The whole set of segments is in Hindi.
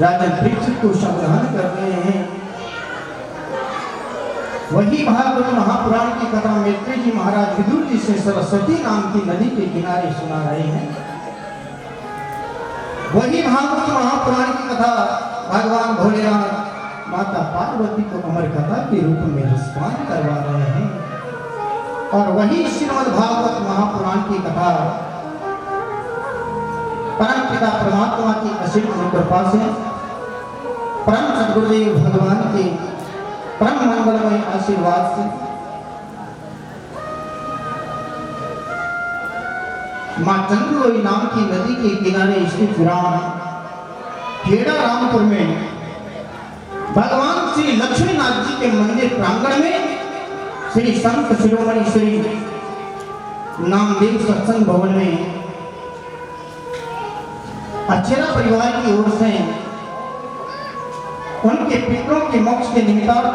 राजा परीक्षित को संग्रहण कर रहे हैं। वही भागवत महापुराण की कथा मैत्री जी महाराज विदुर जी से सरस्वती नाम की नदी के किनारे सुना रहे हैं। वही भागवत महापुराण की कथा भगवान भोलेनाथ माता पार्वती को अमर कथा के रूप में रसपान करवा रहे हैं। और वही श्रीमद् भागवत महापुराण की कथा परम पिता परमात्मा की असीम कृपा से परम सद्गुरुदेव भगवान के परम मंगलमय आशीर्वाद से मां चंद्रोई नाम की नदी के किनारे स्थित ग्राम खेड़ा रामपुर में भगवान श्री लक्ष्मीनाथ जी के मंदिर प्रांगण में श्री संत शिरोमणि श्री नामदेव सत्संग भवन में अक्षरा परिवार की ओर से उनके पितरों के मोक्ष के निमित्तार्थ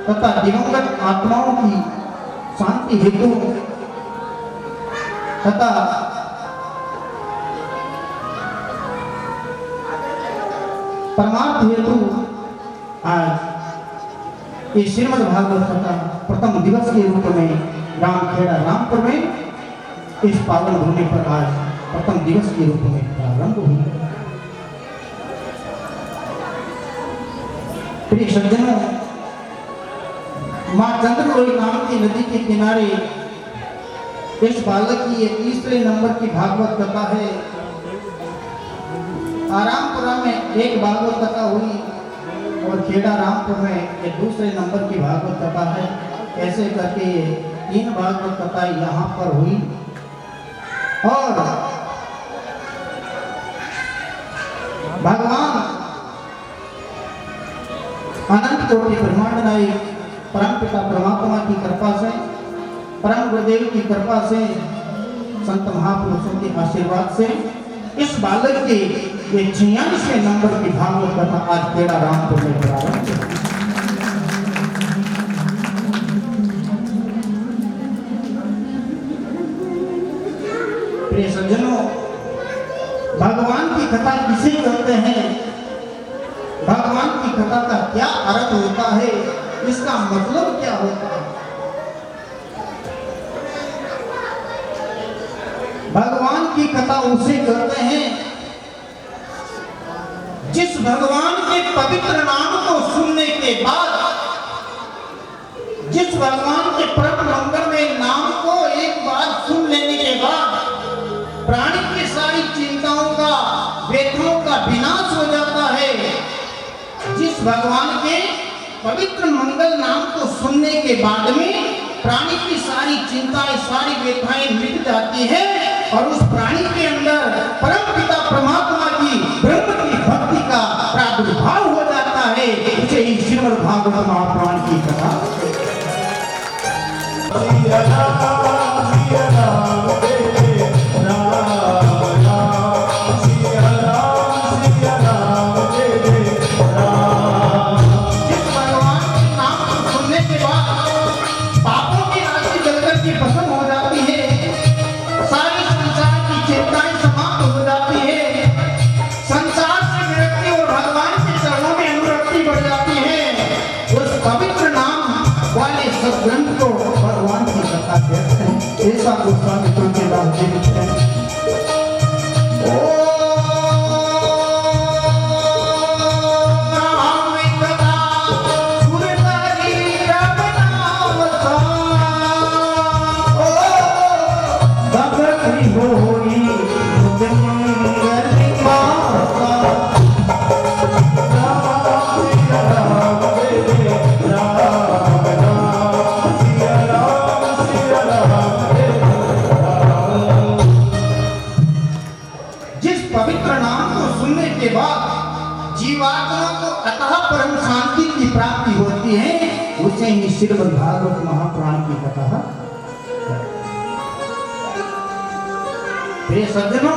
तथा दिवंगत आत्माओं की शांति हेतु तथा परमार्थ हेतु आज इस श्रीमद् भागवत कथा प्रथम दिवस के रूप में रामखेड़ा रामपुर में इस पावन भूमि पर आज प्रथम दिवस के रूप में प्रारंभ हुई। प्रिय सज्जनों, मां चंद्रोई नाम की नदी के किनारे इस बालक की ये तीसरे नंबर की भागवत कथा है। आरामपुरा में एक भागवत कथा हुई और खेड़ा रामपुर में एक दूसरे नंबर की भागवत कथा है। ऐसे करके तीन भागवत कथा यहाँ पर हुई और भगवान अनंत कोटि ब्रह्मांड नायक परम पिता परमात्मा की कृपा से परम गुरुदेव की कृपा से संत महापुरुषों के आशीर्वाद से इस बालक के ये 46वें नंबर की भागवत कथा आज खेड़ा रामपुर में प्रारंभ हुई। प्रिय सज्जनों, भगवान की कथा किसे कहते हैं, भगवान की कथा का क्या अर्थ होता है, इसका मतलब क्या होता है। भगवान की कथा उसे कहते हैं जिस भगवान के पवित्र नाम को सुनने के बाद, जिस भगवान के परम मंगलमय नाम को एक बार सुन लेने के बाद प्राणी की सारी चिंताओं का व्यथाओं का विनाश हो जाता है। जिस भगवान के पवित्र मंगल नाम को सुनने के बाद में प्राणी की सारी चिंताएं सारी व्यथाएं मिट जाती है और उस प्राणी के अंदर परम पिता परमात्मा की ब्रह्म की भक्ति का प्रादुर्भाव हो जाता है। इसे ही श्रीमद् भागवत महापुराण की कथा ग्रंथ को भगवान की कथा कहते हैं। ऐसा गोस्वामी तुलसीदास जी लिखते हैं। राम ही श्रीमद् भागवत महापुराण की कथा। प्रिय सज्जनों,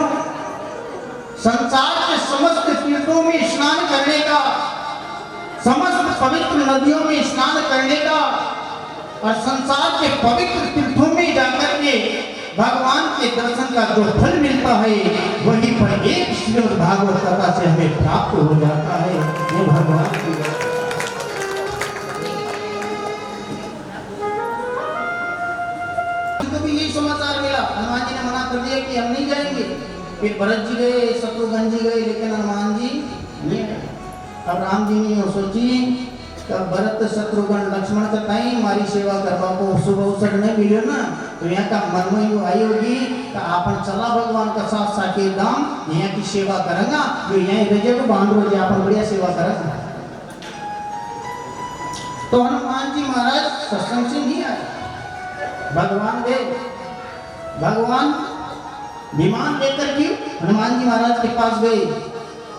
संसार के समस्त तीर्थों में स्नान करने का, समस्त पवित्र नदियों में स्नान करने का और संसार के पवित्र तीर्थों में जाकर के भगवान के दर्शन का जो फल मिलता है, वही पर एक श्रीमद् भागवत कथा से हमें प्राप्त हो जाता है। ये भगवान की तो भी यही समाचार मिला, हनुमान जी ने मना कर दिया कि हम नहीं जाएंगे। फिर भरत जी गए, शत्रुघ्न जी गए, लेकिन हनुमान जी नहीं आए। अब राम जी ने सोची तब भरत शत्रुघ्न लक्ष्मण का ताई मारी सेवा करवा को शुभ अवसर नहीं मिले ना, तो यहाँ का मन में यू आई होगी कि अपन चला भगवान का साथ साकेत धाम यहाँ की सेवा करेंगा, जो यहाँ रजे को बांध रोज अपन बढ़िया सेवा करेंगे। तो हनुमान जी महाराज सत्संग से नहीं आए। भगवान गए, भगवान विमान लेकर के हनुमान जी महाराज के पास गए।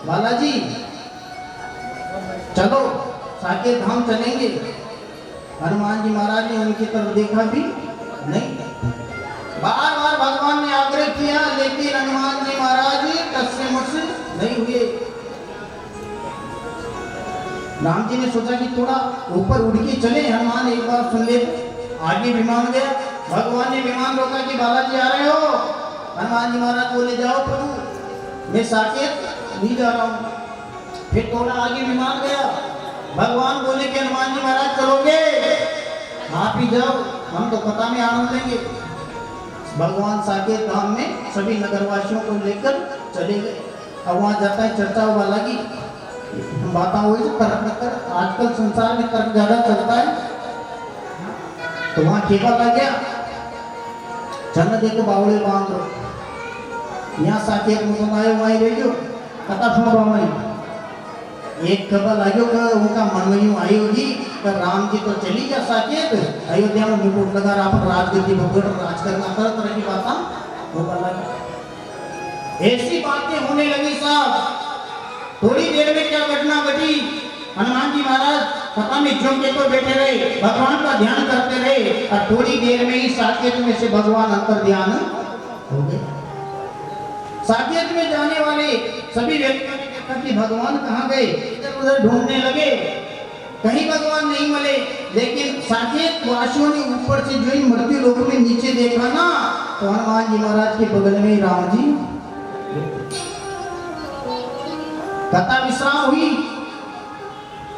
बालाजी चलो साकेत धाम चलेंगे। हनुमान जी महाराज ने उनकी तरफ देखा भी नहीं। बार बार भगवान ने आग्रह किया, लेकिन हनुमान जी महाराज तस्से मुझसे नहीं हुए। राम जी ने सोचा कि थोड़ा ऊपर उड़ के चले, हनुमान एक बार सुन ले। आगे विमान गया, भगवान ने विमान रोका कि बालाजी आ रहे हो। हनुमान जी महाराज बोले जाओ प्रभु, मैं साकेत नहीं जा रहा हूँ। फिर थोड़ा आगे विमान गया, भगवान बोले कि हनुमान जी महाराज चलोगे, आप ही जाओ, हम तो कथा में आनंद लेंगे। भगवान साकेत धाम में सभी नगरवासियों को लेकर चले गए। अब वहां जाता है चर्चा हुआ लगी, बात हुई तर्क। आजकल संसार में तर्क ज्यादा चलता है, तो वहां केवल लग गया, चल देखो बावड़े बांध लो, यहाँ साकेत मुसलमान वहीं रहियो, कथा सुनो बावड़ी। एक खबर लाग्यो कि उनका मन में यूं आई होगी कि राम जी तो चली गया साकेत, अयोध्या में मुकुट लगा रहा पर राजगद्दी भगवत राज करना, तरह तरह की बातें होने लगी। ऐसी बातें होने लगी साहब। थोड़ी देर में क्या घटना घटी, हनुमान जी महाराज कथा में ज्यों के तो बैठे रहे, भगवान का ध्यान करते रहे, और थोड़ी देर में ही साकेत में से भगवान अंतर ध्यान हो गए। साकेत में जाने वाले सभी व्यक्तियों ने देखा कि भगवान कहाँ गए, इधर उधर ढूंढने लगे, कहीं भगवान नहीं मिले। लेकिन साकेत वासियों ने ऊपर से जो ही मृत्यु लोक में नीचे देखा ना, तो हनुमान जी महाराज के बगल में राम जी। कथा विश्राम हुई,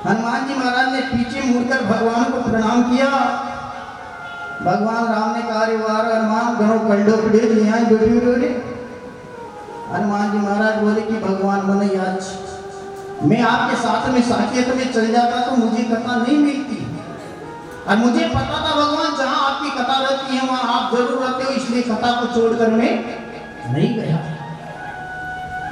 हनुमान जी महाराज ने पीछे मुड़कर भगवान को प्रणाम किया। भगवान राम ने कहा, वार हनुमान गणों कंडो पड़े यहाँ बैठे। हनुमान जी महाराज बोले कि भगवान बोले आज मैं आपके साथ में साकेत में चल जाता तो मुझे कथा नहीं मिलती, और मुझे पता था भगवान जहाँ आपकी कथा रहती है वहाँ आप जरूर रहते हो, इसलिए कथा को छोड़कर मैं नहीं गया।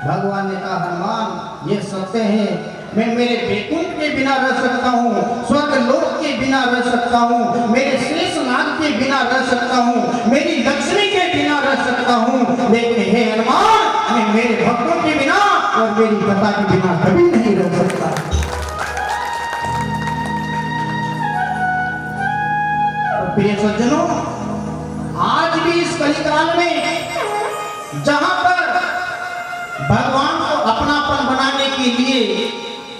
भगवान ने कहा, हनुमान ये सत्य है, मैं मेरे वैकुंठ के बिना रह सकता हूँ, स्वर्ग लोक के बिना रह सकता हूँ, मेरे शेष नाग के बिना रह सकता हूँ, मेरी लक्ष्मी के बिना रह सकता हूँ, लेकिन हे हनुमान मैं मेरे भक्तों के बिना और मेरी कथा के बिना कभी नहीं रह सकता। प्रिय सज्जनों, आज भी इस कलिकाल में जहां पर भगवान को अपनापन बनाने के लिए,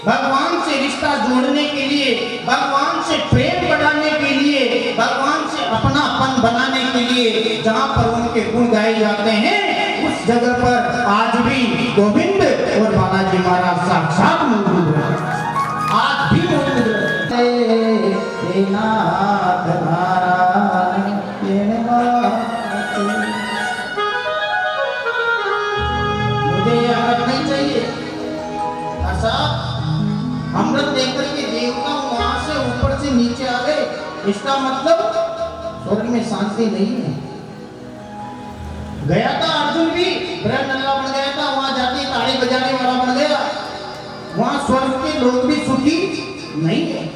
भगवान से रिश्ता जोड़ने के लिए, भगवान से प्रेम बढ़ाने के लिए, भगवान से अपनापन बनाने के लिए जहां पर उनके गुण गाए जाते हैं, उस जगह पर आज भी गोविंद और बालाजी महाराज साक्षात मौजूद है, आज भी मौजूद है। मुझे ये अमृत नहीं चाहिए, ऐसा अमृत देकर के देवता वहां से ऊपर से नीचे आ गए, इसका मतलब स्वर्ग में शांति नहीं है। गया था अर्जुन भी ब्रह्मनल्ला बन गया था, वहां जाके ताड़ी बजाने वाला बन गया, वहां स्वर्ग के लोग भी सुखी नहीं है।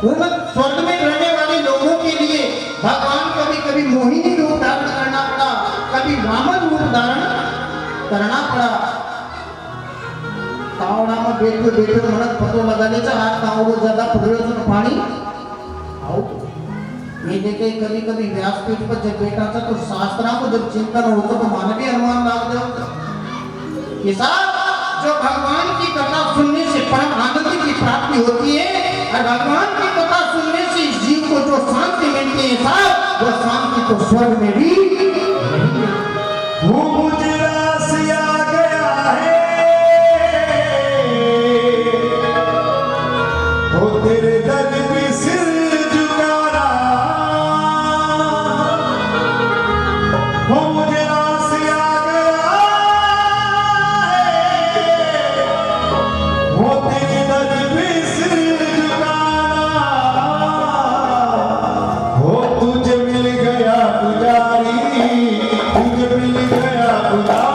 स्वर्ग में रहने वाले लोगों के लिए भगवान कभी कभी मोहिनी रूप धारण करना पड़ा, कभी वामन रूप धारण करना पड़ा। तावड़ा में बैठे बैठे मनक पतो लगा ले, हाथ तावड़ो ज्यादा पकड़ो तो पानी आओ ये देखे कभी कभी व्यासपीठ पर जब बैठा था तो शास्त्रा को जब चिंतन होता तो मन भी अनुमान लाग जाता कि साहब जो भगवान की कथा सुनने से परम आनंद की प्राप्ति होती है और भगवान की कथा सुनने से इस जीव को जो शांति मिलती है साहब वो शांति तो स्वर्ग में भी वो मुझे रास आ गया है वो तेरे दर पे सिर झुकाना वो मुझे रास आ गया है वो तेरे दर पे सिर झुकाना वो तुझे मिल गया पुजारी तुझे मिल गया पुजारी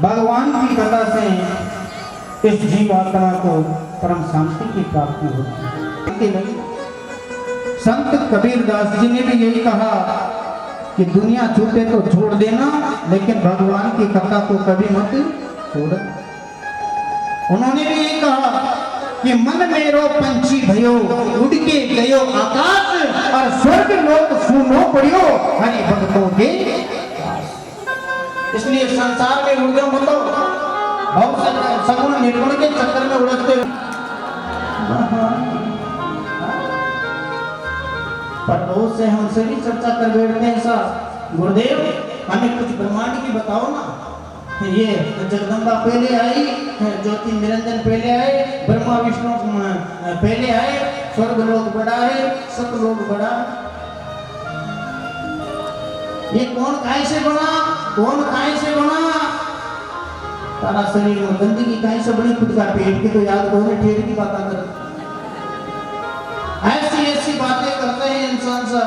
भगवान की कथा से इस जीवात्मा को परम शांति की प्राप्ति होती है। संत कबीरदास जी ने भी यही कहा कि दुनिया छूटे तो छोड़ देना, लेकिन भगवान की कथा को कभी मत छोड़। उन्होंने भी यही कहा कि मन मेरो पंछी भयो, उड़ के गयो आकाश, और स्वर्ग लोक सुनो पड़ियो हरि भक्तों के। इसलिए संसार में उड़ जाओ मतलब बहुत से सगुण निर्गुण के चक्कर में उड़ते हो। पर बहुत से हमसे भी चर्चा कर बैठते हैं सर, गुरुदेव हमें कुछ ब्रह्मांड की बताओ ना। ये जगदम्बा पहले आई, ज्योति निरंजन पहले आए, ब्रह्मा विष्णु पहले आए, स्वर्ग लोक बड़ा है, सतलोक बड़ा है। ये कौन काहे से बना, कौन काहे से बना? तारा शरीर में गंदगी काहे से बनी, खुद का पेट की तो याद करो, ठेठ की बात कर। ऐसी ऐसी बातें करते हैं इंसान सा।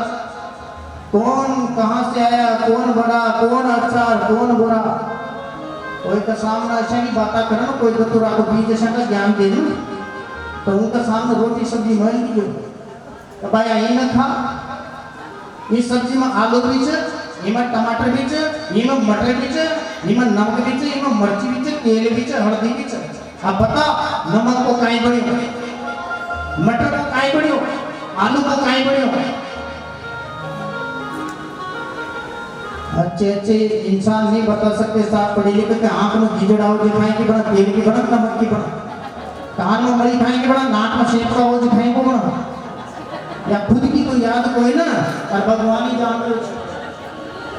कौन कहां से आया, कौन बड़ा, कौन अच्छा, कौन बुरा। कोई का सामने ऐसा नहीं बात करना, कोई का तो आपको बीज जैसा का ज्ञान दे दूं, तो उनका सामने रोटी सब्जी मिल दी जो तो भाई आई ना खा। इस सब्जी में आलू बीच, इनमें टमाटर बीच, इनमें मटर बीच, इनमें नमक बीच, इनमें मिर्ची बीच, तेल बीच, हल्दी बीच। अब बता नमक को काहे बढ़ियो, मटर को काहे बढ़ियो, आलू को काहे बढ़ियो। अच्छे अच्छे इंसान नहीं बता सकते साहब, पढ़े लिखे के आंख में गिजड़ाओ दिखाएं कि बड़ा, तेल की बड़ा, नमक की बड़ा, कान में मरी खाएं कि बड़ा, नाक में शेप का वो दिखाएं को बड़ा, या खुद की तो याद कोई ना, और भगवान ही जान रहे।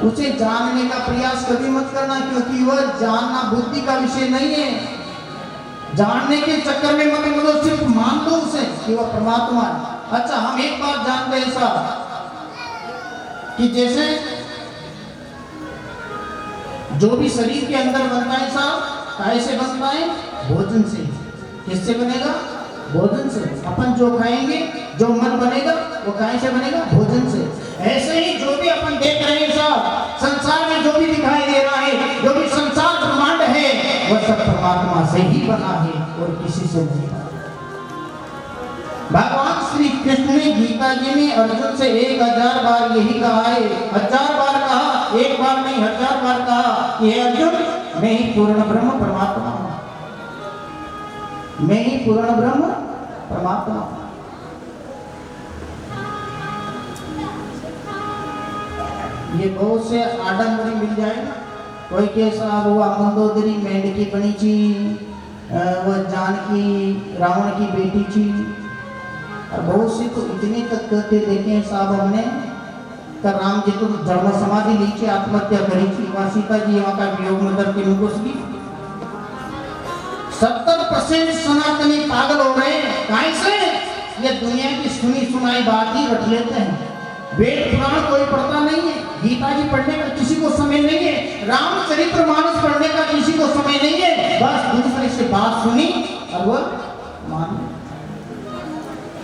उसे जानने का प्रयास कभी मत करना, क्योंकि वह जानना बुद्धि का विषय नहीं है। जानने के चक्कर में मत बोलो, सिर्फ मान दो उसे कि वह परमात्मा है। अच्छा हम एक बात जानते हैं साहब कि जैसे जो भी शरीर के अंदर बनता है साहब, कैसे बनता है? भोजन से। किससे बनेगा? भोजन से। अपन जो खाएंगे, जो मन बनेगा वो कैसे बनेगा? भोजन से। ऐसे ही जो भी अपन देख रहे हैं साहब, संसार में जो भी दिखाई दे रहा है, जो भी संसार ब्रह्मांड है, वह सब परमात्मा से ही बना है और किसी से नहीं बना। भगवान श्री कृष्ण ने गीता जी में अर्जुन से 1000 बार यही कहा है, 1000 बार कहा, एक बार नहीं 1000 बार कहा कि हे अर्जुन, मैं ही पूर्ण ब्रह्म परमात्मा हूं, मैं ही पूर्ण ब्रह्म परमात्मा हूं। ये बहुत से आडम्बरी मिल जाए ना, कोई कैसा हुआ मंदोदरी मेंढकी बनी थी, वह जानकी रावण की बेटी थी, और बहुत सी तो इतने तक कहते देखे साहब हमने का राम जी तो धर्म समाधि नीचे आत्महत्या करी थी, वहां सीता जी वहां का वियोग में दर्द की घुस गई। 70% सनातनी पागल हो रहे हैं, काहे से? ये दुनिया की सुनी सुनाई बात ही रट लेते हैं। वेद पुराण कोई पढ़ता नहीं है, गीता जी पढ़ने का किसी को समय नहीं है, रामचरितमानस पढ़ने का किसी को समय नहीं है। बस दूसरे से बात सुनी और वह मान।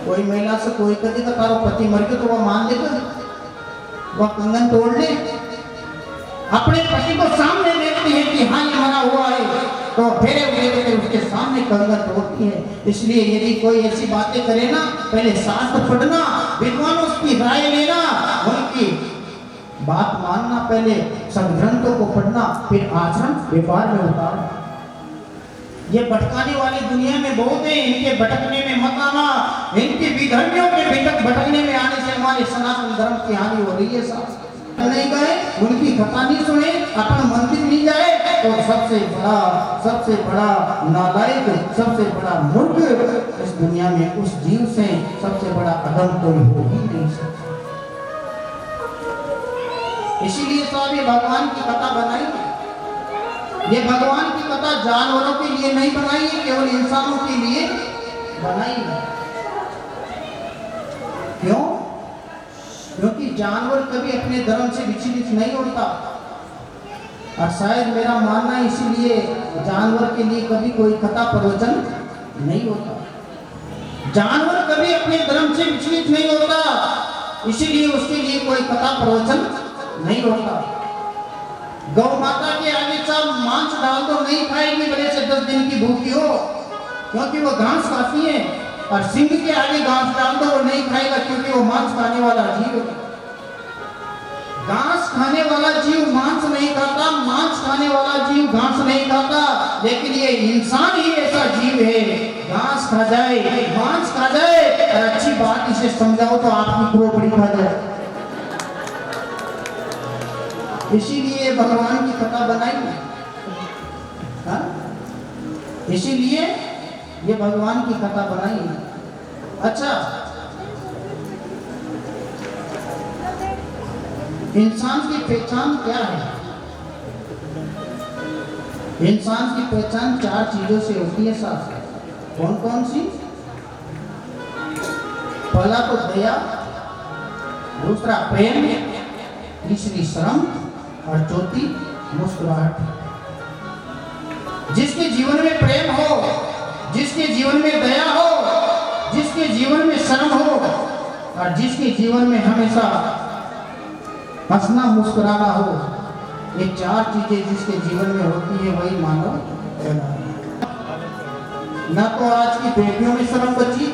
कोई महिला से कोई कभी का तारो पति मर गया तो वह मान लेगा, वह कंगन तोड़ ले। अपने पति को सामने देखती है कि हाँ ये मरा हुआ है, तो फेरे हुए उसके सामने कंगन तोड़ती है। इसलिए यदि कोई ऐसी बातें करे ना, पहले शास्त्र पढ़ना, विद्वानों की राय लेना, उनकी बात मानना, पहले सब ग्रंथों को पढ़ना, फिर आचरण व्यवहार में उतारना। ये भटकाने वाली दुनिया में बहुत है, इनके भटकने में मत आना, इनकी विधर्मियों के भटकने में आने से हमारे सनातन धर्म की हानि हो रही है साहब। नहीं गए, उनकी कथा नहीं सुने, अपन मंदिर नहीं जाए, तो सबसे बड़ा नालायक, सबसे बड़ा मूर्ख इस दुनिया में उस जीव से सबसे बड़ा अधम कोई हो ही नहीं सकता। इसीलिए तो अभी भगवान की कथा बनाई है। ये भगवान की कथा जानवरों के लिए नहीं बनाई है, केवल इंसानों के लिए बनाई है। क्यों? क्योंकि जानवर कभी अपने धर्म से विचलित नहीं होता, और शायद मेरा मानना इसीलिए जानवर के लिए कभी कोई कथा प्रवचन नहीं होता। जानवर कभी अपने धर्म से विचलित नहीं होता, इसीलिए उसके लिए कोई कथा प्रवचन नहीं होता। गौ माता के आगे सब मांस डाल दो नहीं खाएगी भले से 10 दिन की भूखी हो, क्योंकि वो घास खाती है। और सिंह के आगे घास डाल दो, वो नहीं खाएगा, क्योंकि वो मांस खाने वाला जीव है। घास खाने वाला जीव मांस नहीं खाता, मांस खाने वाला जीव घास नहीं खाता। लेकिन ये इंसान ही ऐसा जीव है, घास खा जाए, मांस खा जाए, और अच्छी बात इसे समझाओ तो आपकी खोपड़ी खा जाए। इसीलिए भगवान की कथा बनाई है, हाँ? इसीलिए ये भगवान की कथा बनाई है। अच्छा, इंसान की पहचान क्या है? इंसान की पहचान 4 चीजों से होती है साहब। कौन कौन सी? पहला तो दया, दूसरा प्रेम, तीसरी शर्म, और चौथी मुस्कुराहट। जिसके जीवन में प्रेम हो, जिसके जीवन में दया हो, जिसके जीवन में शर्म हो, और जिसके जीवन में हमेशा हंसना मुस्कुराना हो, ये 4 चीजें जिसके जीवन में होती है वही मानव कहलाता है। न तो आज की बेटियों में शर्म बची,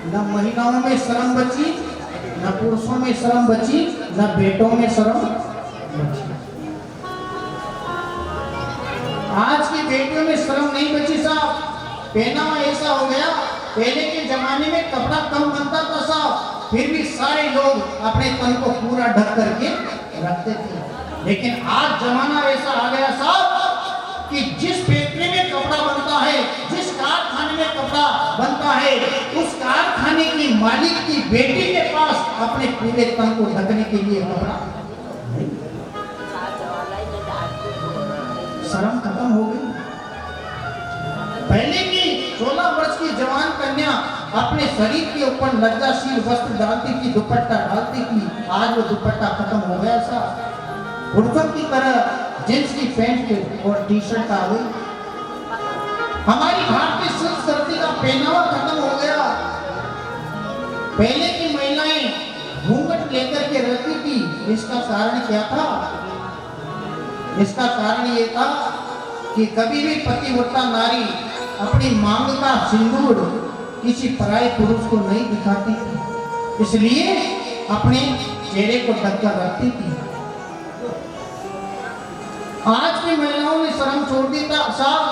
न महिलाओं में शर्म बची, न पुरुषों में शर्म बची, न बेटों में शर्म बची। आज की बेटियों में शर्म नहीं बची साहब। पहनावा ऐसा हो गया, पहले के जमाने में कपड़ा कम बनता था साहब, फिर भी सारे लोग अपने तन को पूरा ढक करके रखते थे। लेकिन आज जमाना ऐसा आ गया साहब कि जिस फैक्ट्री में कपड़ा बनता है, जिस कारखाने में कपड़ा बनता है, उस कारखाने की मालिक की बेटी के पास अपने पूरे तन को ढकने के लिए कपड़ा नहीं। शर्म खत्म हो गई। पहले की 16 वर्ष की जवान कन्या अपने शरीर के ऊपर लज्जाशील वस्त्र डालती थी, दुपट्टा डालती थी। आज वो दुपट्टा खत्म हो गया साहब। पुरुषों की तरह जींस की पैंट और टी शर्ट आ गई। हमारी भारतीय संस्कृति का पहनावा खत्म हो गया। पहले की महिलाएं घूंघट लेकर के रहती थी। इसका कारण क्या था? इसका कारण ये था कि कभी भी पतिव्रता नारी अपनी मांग का सिंदूर किसी पराये पुरुष को नहीं दिखाती थी, इसलिए अपने चेहरे को ढककर रखती थी। आज की महिलाओं ने शर्म छोड़ दी था साहब।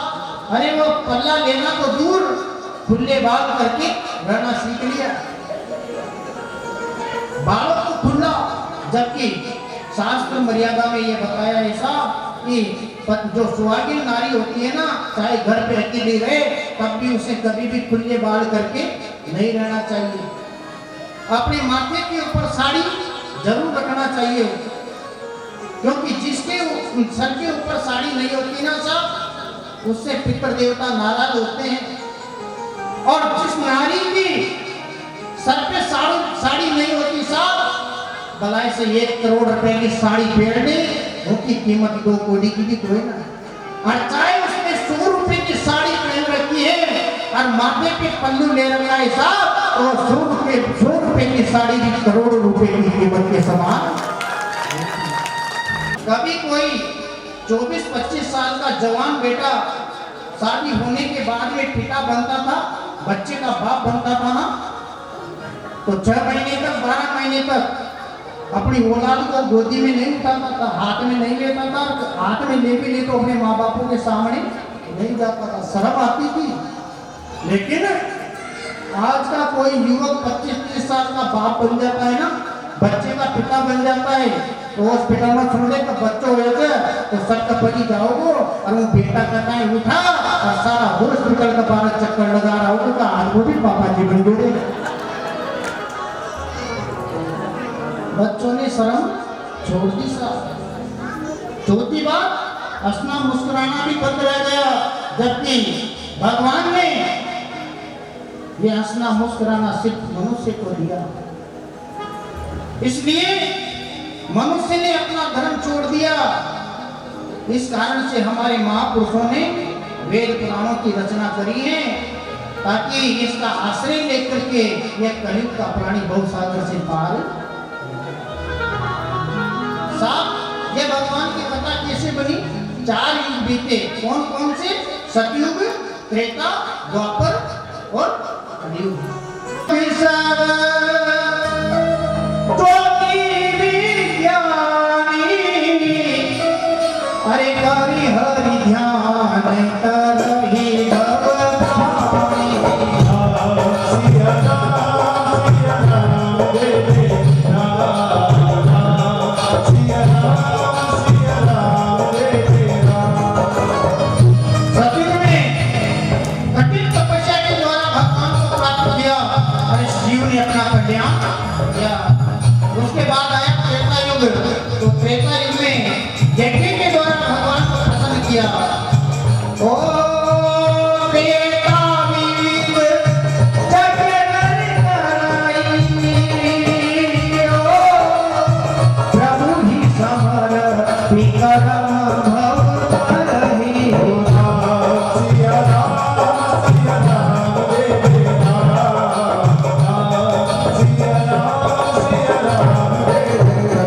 अरे वो पल्ला लेना तो दूर, खुले बाल करके रहना सीख लिया, बालों को खुला। जबकि शास्त्र मर्यादा में ये बताया है साहब कि जो सुहागिन नारी होती है ना, चाहे घर पे अकेली रहे तब भी उसे कभी भी खुले बाल करके नहीं रहना चाहिए। अपने माथे के ऊपर साड़ी जरूर रखना चाहिए, क्योंकि जिसके सर के ऊपर साड़ी नहीं होती ना साहब, उससे पितर देवता नाराज होते हैं। और जिस नारी की सर पे साड़ी नहीं होती साहब, बलाई से 1 करोड़ रुपए की साड़ी पहन दे, उसकी कीमत 2 कौड़ी की भी कोई ना। और चाहे उसने 100 रुपए की साड़ी पहन रखी है और माथे पे पल्लू ले रखा है साहब, तो 100 रुपए की साड़ी भी करोड़ों रुपए की कीमत के समान। कभी कोई 24-25 साल का जवान बेटा शादी होने के बाद में पिता बनता था, बच्चे का बाप बनता था ना, तो 6 महीने तक 12 महीने तक अपनी औलाद को गोदी में नहीं उठाता था, हाथ में नहीं लेता था। हाथ में ले भी ले तो अपने माँ बापों के सामने नहीं जाता था, शर्म आती थी। लेकिन आज का कोई युवक 25-30 साल का बाप बन जाता है ना, बच्चे का पिता बन जाता है, तो हॉस्पिटल में छोड़े तो बच्चों हो जाए तो सबका पति जाओगे और वो बेटा कहता है उठा, और सारा हॉस्पिटल का 12 चक्कर लगा रहा होगा, आज वो भी पापा जी बन गए। बच्चों ने शर्म छोड़ दी साहब। चौथी बात, हंसना मुस्कुराना भी बंद रह गया, जबकि भगवान ने ये हंसना मुस्कुराना सिर्फ मनुष्य को दिया। इसलिए मनुष्य ने अपना धर्म छोड़ दिया। इस कारण से हमारे महापुरुषों ने वेद पुराणों की रचना करी है, ताकि इसका आश्रय लेकर के यह कलयुग का प्राणी भवसागर से पार। साहब, ये भगवान की कथा कैसे बनी? 4 युग बीते। कौन कौन से? सतयुग, त्रेता, द्वापर और कलयुग। अरे हरि हरि ध्यान करहि भवभानी। सिया राम रे राम, सिया राम रे राम। सतयुग में कठिन तपस्या के द्वारा भगवान को प्राप्त किया और शिव ने अपना कल्याण किया। उसके बाद आया त्रेता युग। तो त्रेता युग में यज्ञ के द्वारा भगवान को प्रसन्न किया। ओ त्रेता युग जग नर नारायण, ओ प्रभु ही समर विक्रम भव करहि। सिया राम रे राम, सिया राम रे राम।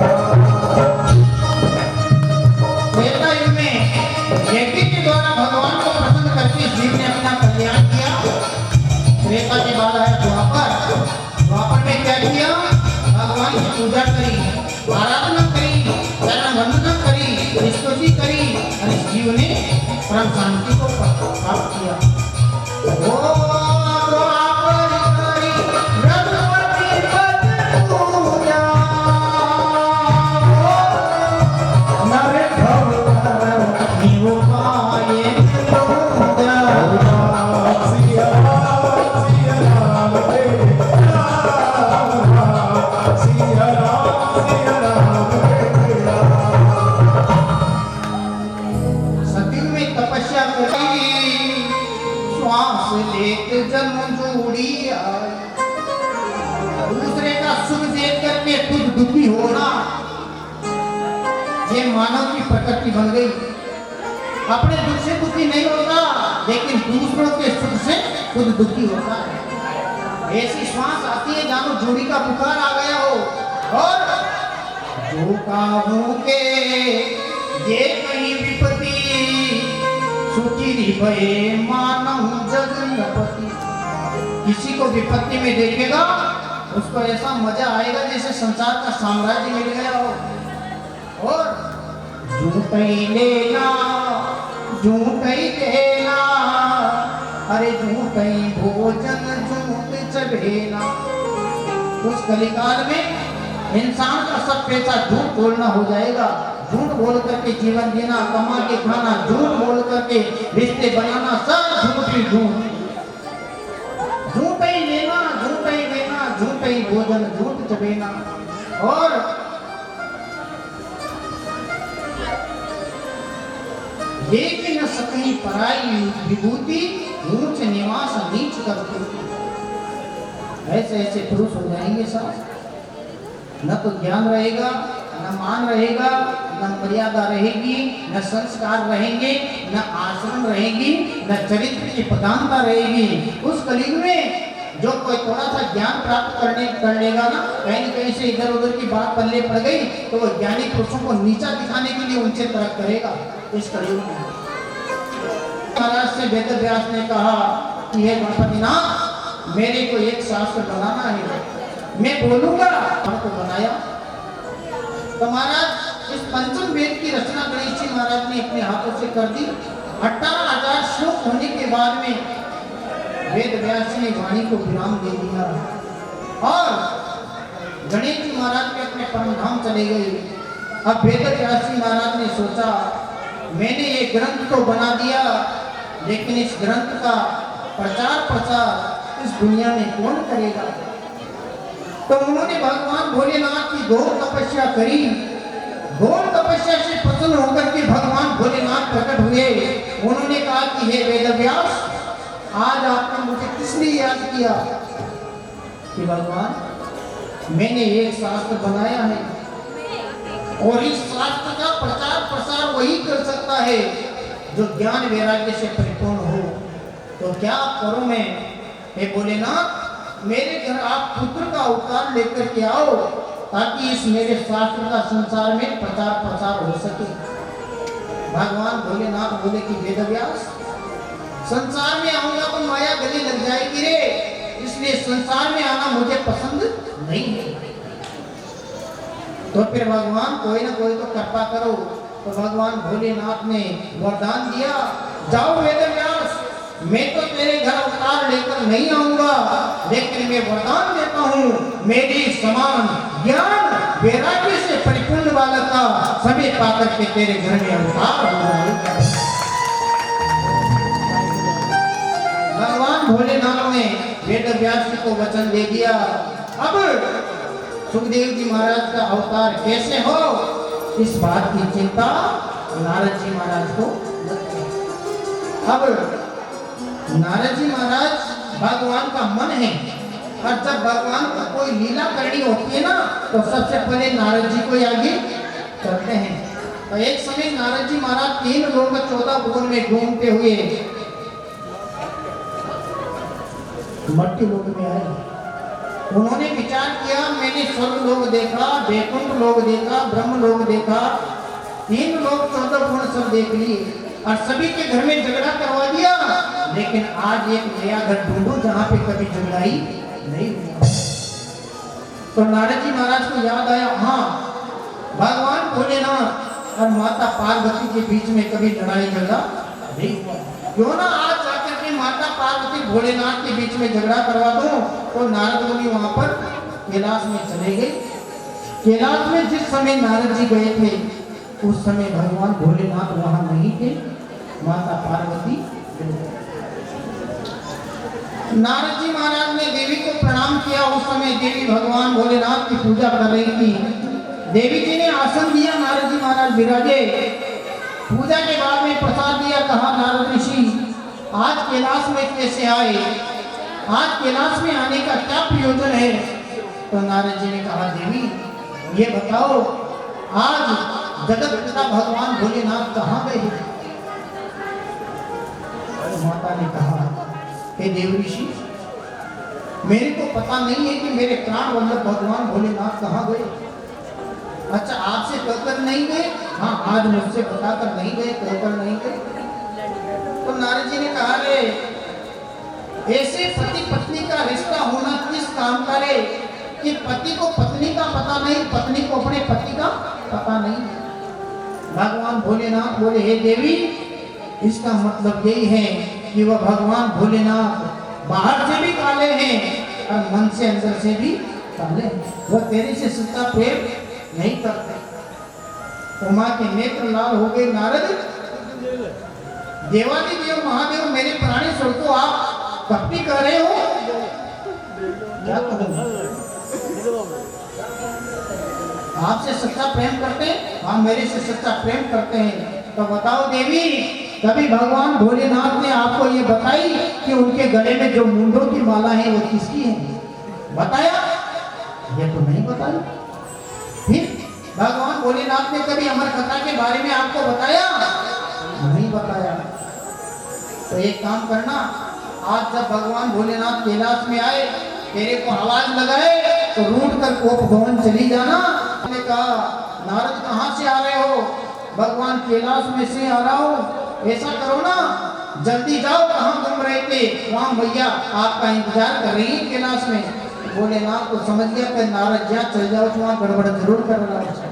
त्रेता युग में यज्ञ के द्वारा भगवान को प्रसन्न करके शिव ने अपना कल्याण किया। त्रेता के बाद आया द्वापर। द्वापर में क्या किया? भगवान की पूजा करी, आराधना करी, चरण वंदना करी, स्तुति करी और शिव ने परम शांति को प्राप्त किया। ओ द्वापर करी रघुपति पद पूजा, नर भव निव पाए मुदा। सिया राम रे राम, सिया राम रे राम। सतयुग में तपस्या करी, श्वास लेत जन्म जोड़ी आई। दूसरे का सुख देख करके खुद दुखी होना, ये मानव की प्रकृति बन गई। अपने दुख से दुखी नहीं होता, लेकिन दूसरों के सुख से खुद दुखी होता है। ऐसी श्वास आती है जानो जोड़ी का बुखार आ गया हो। और जो काबू के ये कहीं विपत्ति, सुखी भये मानव जगन्नपति। किसी को विपत्ति में देखेगा, उसको ऐसा मजा आएगा जैसे संसार का साम्राज्य मिल गया हो। और झूठई लेना, झूठई देना, अरे झूठई भोजन झूठ चढ़ेना। उस कलिकाल में इंसान का सब पैसा झूठ बोलना हो जाएगा। झूठ बोल करके जीवन जीना, कमा के खाना, झूठ बोल करके रिश्ते बनाना, सब झूठ ही झूठ। झूठ ही लेना, झूठ ही देना, झूठ ही भोजन झूठ चबेना। और देख न सकहीं पराई विभूति, ऊंच निवास नीच करते। ऐसे ऐसे पुरुष हो जाएंगे साहब। न तो ज्ञान रहेगा, न मान रहेगा, न मर्यादा रहेगी, न संस्कार रहेंगे, न आचरण रहेगी, न चरित्र की प्रधानता रहेगी। उस कलयुग में जो कोई थोड़ा सा ज्ञान प्राप्त कर लेगा ना, कहीं न कहीं से इधर उधर की बात पल्ले पड़ गई, तो वो ज्ञानी पुरुषों को नीचा दिखाने के लिए उनसे तरक करेगा। इस कलयुग में महाराज से वेद व्यास ने कहा कि हे गणपतिनाथ, मेरे को एक शास्त्र बनाना है, मैं बोलूंगा। हमको बनाया। तो महाराज इस पंचम वेद की रचना गणेश जी महाराज ने अपने हाथों से कर दी। 18,000 श्लोक होने के बाद में वेद व्यास ने वाणी को विराम दे दिया और गणेश जी महाराज के अपने परम धाम चले गए। अब वेद व्यास जी महाराज ने सोचा, मैंने ये ग्रंथ तो बना दिया, लेकिन इस ग्रंथ का प्रचार प्रसार इस दुनिया में कौन करेगा? तो उन्होंने भगवान भोलेनाथ की घोर तपस्या करी। घोर तपस्या से प्रसन्न होकर के भगवान भोलेनाथ प्रकट हुए। उन्होंने कहा कि हे वेदव्यास, आज आपने मुझे किस लिए याद किया? कि भगवान, मैंने एक शास्त्र बनाया है और इस शास्त्र का प्रचार प्रसार वही कर सकता है जो ज्ञान वैराग्य से परिपूर्ण हो। तो क्या करूं मैं? हे भोलेनाथ, मेरे घर आप पुत्र का अवतार लेकर के आओ, ताकि इस मेरे शास्त्र का संसार में प्रचार प्रसार हो सके। भगवान भोलेनाथ बोले कि वेदव्यास, संसार में आऊंगा तो माया गले लग जाएगी रे, इसलिए संसार में आना मुझे पसंद नहीं है। तो फिर भगवान कोई ना कोई तो कृपा करो। तो भगवान भोलेनाथ ने वरदान दिया, जाओ वेदव्यास, मैं तो तेरे घर अवतार लेकर नहीं आऊंगा, लेकिन मैं वरदान देता हूँ, मेरी समान ज्ञान वैराग्य से परिपूर्ण बालक का समय पाकर के तेरे घर में अवतार हो जाएगा। भगवान भोलेनाथ ने वेदव्यास जी को वचन दे दिया। अब सुखदेव जी महाराज का अवतार कैसे हो, इस बात की चिंता नारद जी महाराज को मत करो। अब नारद जी महाराज भगवान का मन है, और जब भगवान को कोई लीला करनी होती है ना, तो सबसे पहले नारद जी को आगे करते हैं। तो एक समय नारद जी महाराज 3 लोग 14 भुवन में घूमते हुए मट्टी लोक में आए। उन्होंने विचार किया, मैंने स्वर्ग लोक देखा, वैकुंठ लोक देखा, ब्रह्म लोक देखा, 3 लोग 14 गुण सब देख लिए और सभी के घर में झगड़ा करवा दिया, लेकिन आज एक नया घर ढूंढो जहाँ पे कभी झगड़ाई नहीं हुआ। तो नारद जी महाराज को याद आया, हाँ भगवान भोलेनाथ और माता पार्वती के बीच में कभी लड़ाई झगड़ा नहीं हुआ, क्यों ना आज जाकर के माता पार्वती भोलेनाथ के बीच में झगड़ा करवा दो। तो नारद मुनि वहां पर कैलाश में चले गए। कैलाश में जिस समय नारद जी गए थे, उस समय भगवान भोलेनाथ वहां नहीं थे, माता पार्वती। नारद जी महाराज ने देवी को प्रणाम किया। उस समय देवी भगवान भोलेनाथ की पूजा कर रही थी। देवी जी ने आसन दिया, नारद जी महाराज विराजे। पूजा के बाद में प्रसाद दिया, कहा नारद ऋषि आज कैलाश में कैसे आए, आज कैलाश में आने का क्या प्रयोजन है। तो नारद जी ने कहा, देवी ये बताओ आज जगत पिता भगवान भोलेनाथ कहाँ गए। माता ने कहा, हे देव ऋषि मेरे को पता नहीं है कि मेरे प्राण वल्लभ भगवान भोलेनाथ कहाँ गए। अच्छा आपसे कहकर नहीं गए? हाँ आज मुझसे बताकर नहीं गए, कहकर नहीं गए। तो नारद जी ने कहा, रे ऐसे पति पत्नी का रिश्ता होना किस काम का रे, कि पति को पत्नी का पता नहीं, पत्नी को अपने पति का पता नहीं। भगवान भोलेनाथ बोले, हे देवी इसका मतलब यही है कि वह भगवान भोलेनाथ बाहर से भी काले हैं और मन से अंदर से भी काले हैं। वह तेरे से सच्चा प्रेम नहीं करते। उमा के नेत्र लाल हो गए। नारद देवादिदेव महादेव मेरे प्राणेश्वर को आप कपटी कह रहे हो, क्या करूं? आपसे सच्चा प्रेम करते हैं? हाँ मेरे से सच्चा प्रेम करते हैं। तो बताओ देवी, कभी भगवान भोलेनाथ ने आपको ये बताई कि उनके गले में जो मुंडों की माला है वो किसकी है? बताया? ये तो नहीं बताया। फिर भगवान भोलेनाथ ने कभी अमर कथा के बारे में आपको बताया? नहीं बताया। तो एक काम करना, आज जब भगवान भोलेनाथ कैलाश में आए, तेरे को आवाज लगाए तो रूट कर कोप भवन चली जाना। ने कहा, नारद कहाँ से आ रहे हो? भगवान कैलाश में से आ रहा हूँ। ऐसा करो ना, जल्दी जाओ, कहाँ घूम रहे थे? वहाँ मैया आपका इंतजार कर रही है कैलाश में। भोलेनाथ को समझ गया कि नारद जहाँ चल जाओ तो वहाँ गड़बड़ जरूर कर रहा है।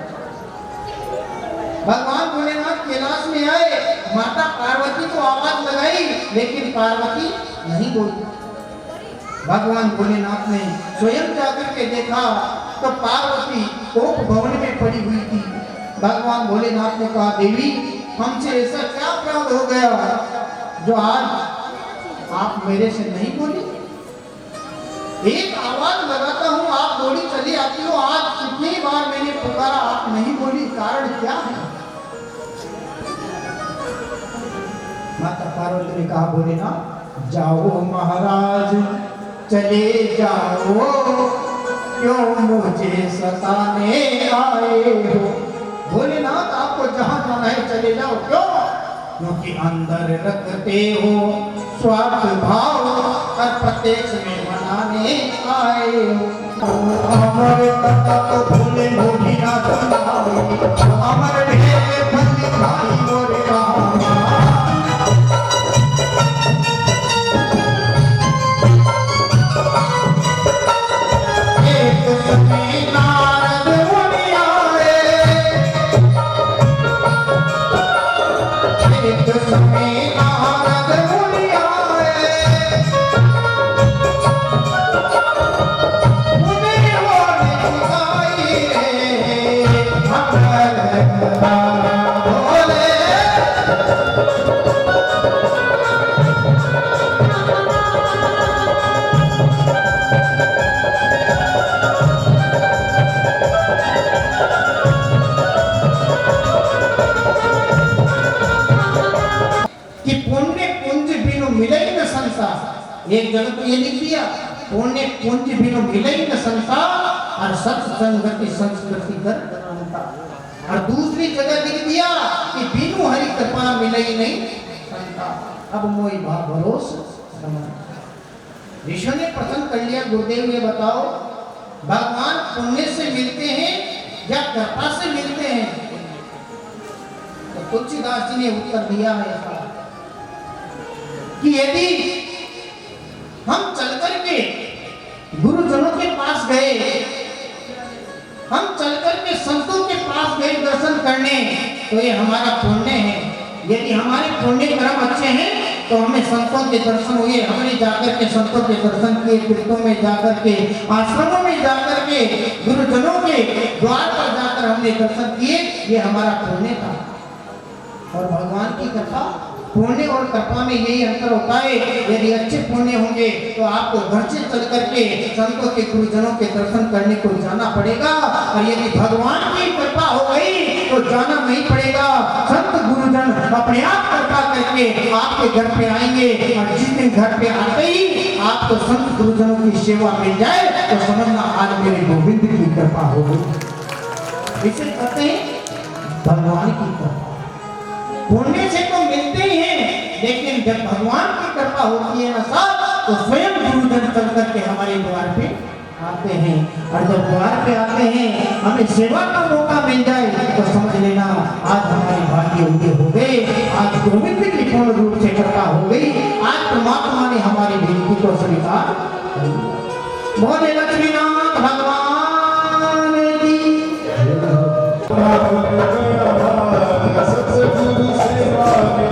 भगवान भोलेनाथ कैलाश में आए, माता पार्वती को आवाज लगाई, लेकिन पार्वती नहीं बोली। भगवान भोलेनाथ ने स्वयं जाकर के देखा तो पार्वती कोप भवन में पड़ी हुई थी। भगवान भोलेनाथ ने कहा, देवी हमसे ऐसा क्या अपराध हो गया जो आज आप मेरे से नहीं बोली? एक आवाज लगाता हूँ आप दौड़ी चली आती हो, आज कितनी बार मैंने पुकारा आप नहीं बोली, कारण क्या है? माता पार्वती ने कहा, भोलेनाथ जाओ महाराज चले जाओ, क्यों मुझे सताने आए हो? भोलेनाथ आपको जहां जाना है चले जाओ। क्यों? क्योंकि अंदर रखते हो स्वार्थ भाव और प्रत्यक्ष में मनाने आए हो। हमारे कथा को भूले भोलेनाथ अमर ढेर भाई मोरे राम। में नारद मुनि आए, मुनि बोले गाई रे भगत बोले। कि पुण्य पुंज बिनु मिले न संसार, एक जगह तो ये लिख दिया पुण्य पुंज बिनु मिले न संसार और सत्संगति संस्कृति कर अनंता, और दूसरी जगह लिख दिया कि बिनु हरि कृपा मिले ही नहीं संसार। अब मोई भाव भरोस ऋषि ने प्रश्न कर लिया, गुरुदेव ये बताओ भगवान पुण्य से मिलते हैं या कृपा से मिलते हैं? तो तुलसीदास जी ने उत्तर दिया है कि यदि हम चलकर के गुरुजनों के पास गए, हम चलकर के संतों के पास गए दर्शन करने, तो ये हमारा पुण्य है। यदि हमारे पुण्य कर्म अच्छे हैं तो हमें संतों के दर्शन हुए, हमने जाकर के संतों के दर्शन किए, तीर्थों में जाकर के, आश्रमों में जाकर के, गुरुजनों के द्वार पर जाकर हमने दर्शन किए, ये हमारा पुण्य था। और भगवान की कृपा, पुण्य और कृपा में यही अंतर होता है। यदि अच्छे पुण्य होंगे तो आपको घर से चल करके संतों के गुरुजनों के दर्शन करने को जाना पड़ेगा, और यदि भगवान की कृपा हो गई तो जाना नहीं पड़ेगा। संत गुरुजन अपने आप कृपा करके आपके घर पे आएंगे, और जिस दिन घर पे आते ही आपको संत गुरुजनों की सेवा मिल जाए तो समझना आज मेरे गोविंद की कृपा हो गई। इसे कहते हैं भगवान की कृपा। पुण्य से तो मिलते ही हैं, लेकिन जब भगवान की कृपा होती है ना साहब, तो स्वयं गुरुजन चल करके हमारे द्वार पे आते हैं, और जब द्वार पे आते हैं हमें सेवा का मौका मिल जाए तो समझ लेना आज हमारी भाग्य उदय हो गए, आज गोविंद की पूर्ण रूप से कृपा हो गई, आज परमात्मा ने हमारी विनती को स्वीकार कर लिया। बोले लक्ष्मीनाथ भगवान की। सतगुरु सेवा में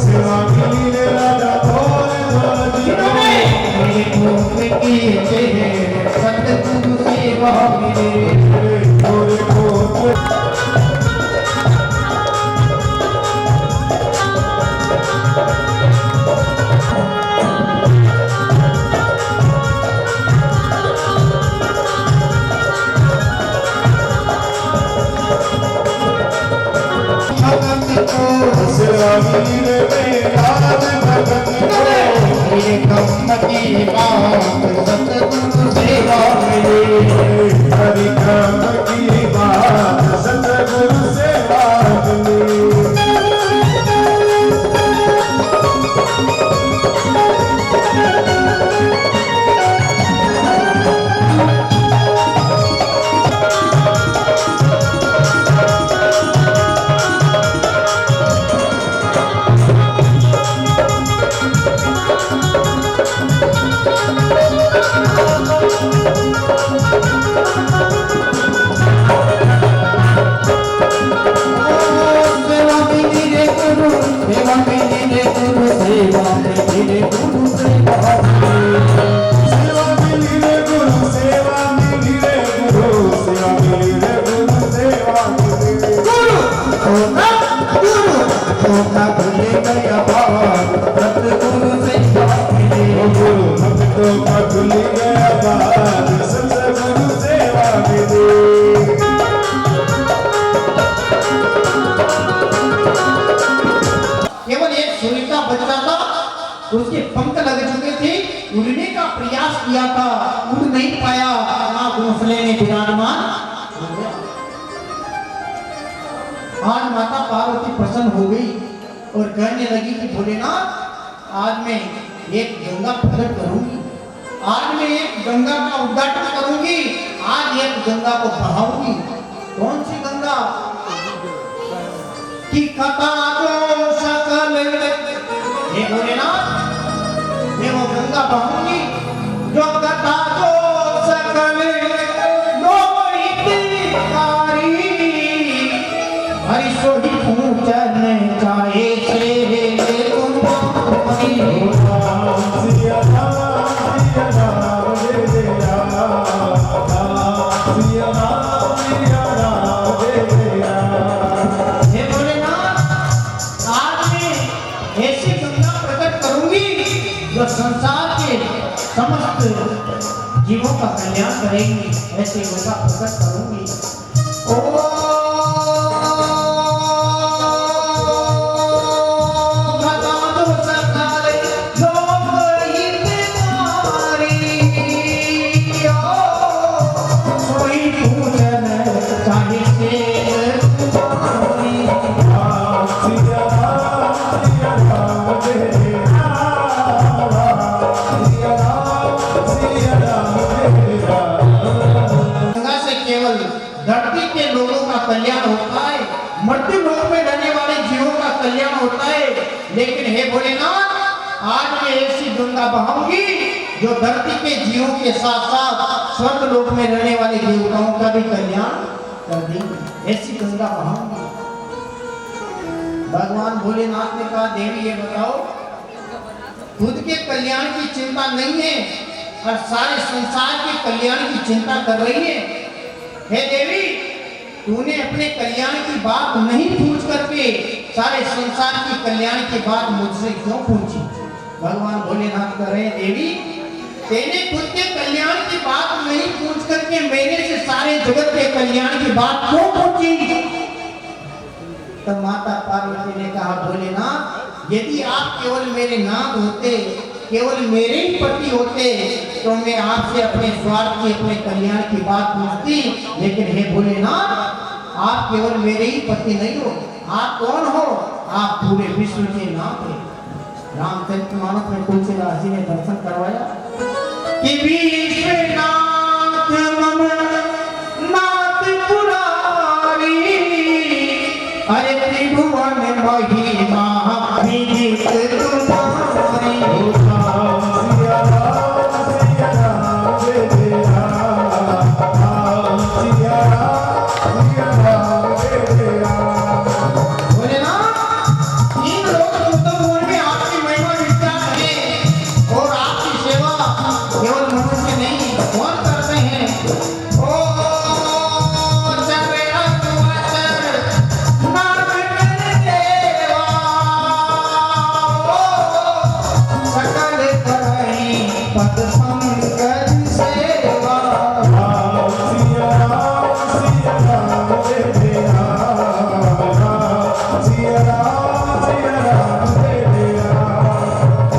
सेवा मिली रे राजा भोरनाथ जी को मेरे कोट किए थे सतगुरु सेवा मिले गोरे कोट सेवा मिली रे बेलाद भगत को मेरे कम की बात सतगुरु सेवा मिले हरि काम की बात सतगुरु सेवा मिली सेवा मिली रे गुरु सेवा मिली रे गुरु सेवा मिली रे गुरु सेवा सेवा मिली रे गुरु सेवा मिली रे गुरु सेवा मिली रे गुरु सेवा मिली रे होता भूले गया बात सतगुरु सेवा मिले गुरु भक्तों का खुल गया बात सतगुरु सेवा मिली केवल एक सुई का बच्चा था उसके पंख लग चुके थे उड़ने का प्रयास किया था उड़ नहीं पाया वहां घोंसले में विराजमान हो गया। आज माता पार्वती प्रसन्न हो गई और कहने लगी कि भोलेनाथ आज मैं एक गंगा प्रकट करूंगी आज मैं एक गंगा का उद्घाटन करूंगी आज एक गंगा को बहाऊंगी कौन सी गंगा की कथा जो सकल हे भोलेनाथ मैं वो गंगा बहाऊंगी जो कथा जो सकल लोहितकारी हरि सोही पूजन चाहे से तुम्हारी सिया राम जय जय राम सिया राम जय जय राम हे भोलेनाथ आज मैं ऐसी गंगा प्रकट करूंगी जो संसार के समस्त जीवों का कल्याण करेंगी ऐसी गंगा प्रकट करूंगी सिया राम जय जय राम सिया राम जय राम गंगा से केवल धरती के लोगों का कल्याण होता है मृत्यु लोक में रहने वाले जीवों का कल्याण होता है लेकिन हे भोलेनाथ आज मैं ऐसी गंगा बहाऊंगी जो धरती के जीवों के साथ साथ स्वर्ग लोक में रहने वाले देवताओं का भी कल्याण कर देंगे ऐसी गंगा बहाऊंगी भगवान भोलेनाथ ने कहा देवी ये बताओ खुद के कल्याण की चिंता नहीं है और सारे संसार के कल्याण की चिंता कर रही है हे देवी तूने अपने कल्याण की बात नहीं पूछ करके सारे संसार की कल्याण की बात मुझसे क्यों पूछी भगवान भोलेनाथ कह रहे देवी तेने खुद के कल्याण की बात नहीं पूछ करके मेरे से सारे जगत के कल्याण की बात क्यों पूछी तब माता पार्वती ने कहा भोलेनाथ यदि आप केवल मेरे नाथ होते केवल मेरे ही पति होते तो मैं आपसे अपने स्वार्थ की अपने कल्याण की बात पूछती लेकिन हे भोलेनाथ आप केवल मेरे ही पति नहीं हो आप कौन हो आप पूरे विश्व के नाथ हैं रामचरितमानस में तुलसीदास जी ने दर्शन करवाया कि विश्वनाथ मम नाथ पुरारी अरे त्रिभुवन महिमा विदित तुम्हारी सिया राम जय जय राम सिया राम जय जय राम भोलेनाथ तीन लोग पद पंकज सेवा सिया राम जय जय राम सिया राम जय जय राम।